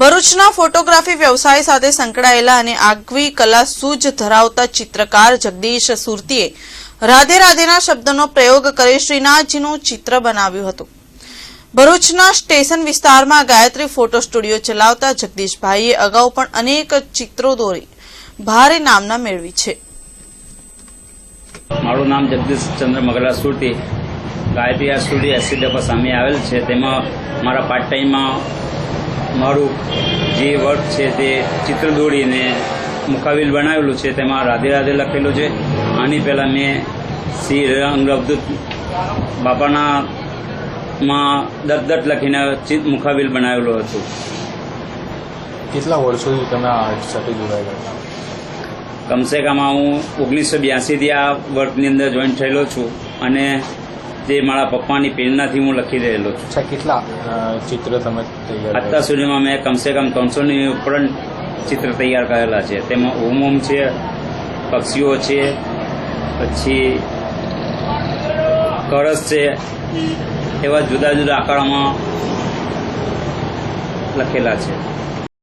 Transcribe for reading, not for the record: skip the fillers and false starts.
ભરૂચના ફોટોગ્રાફી વ્યવસાય સાથે સંકળાયેલા અને આગવી કલા સૂઝ ધરાવતા ચિત્રકાર જગદીશ સુરતીએ રાધે રાધેના શબ્દનો પ્રયોગ કરી શ્રીનાથજીનું ચિત્ર બનાવ્યું હતું। ભરૂચના સ્ટેશન વિસ્તારમાં ગાયત્રી ફોટો સ્ટુડિયો ચલાવતા જગદીશભાઈએ અગાઉ પણ અનેક ચિત્રો દોરી ભારે નામના મેળવી છે। મારું નામ Jagdish Chandra Magla Surati, Gayatri art studio SC depot સામે આવેલ છે। તેમાં મારા પાર્ટ ટાઈમમાં મારું જે વર્ક છે તે ચિત્ર દોરીને મુખાબિલ બનાવેલું છે। તેમાં રાધે રાધે લખેલું છે। આની પહેલાં મેં શ્રી રંગ અવધૂત બાપાના માં દત્ત લખીને મુખાબિલ બનાવેલું હતું। કેટલા વર્ષોથી તમે આ આર્ટ સાથે જોડાયેલા? કમસે કમ હું 1982થી આ વર્કની અંદર જોઈન થયેલો છું અને તે મારા પપ્પાની પ્રેરણાથી હું લખી રહેલો છું। અચ્છા, કેટલા ચિત્ર તમે તૈયાર અત્યાર સુધીમાં મેં કમસે કમ 300ની ઉપર ચિત્ર તૈયાર કરેલા છે। તેમાં ઓમ છે, પક્ષીઓ છે, પછી કળશ છે, એવા જુદા જુદા આકારોમાં લખેલા છે।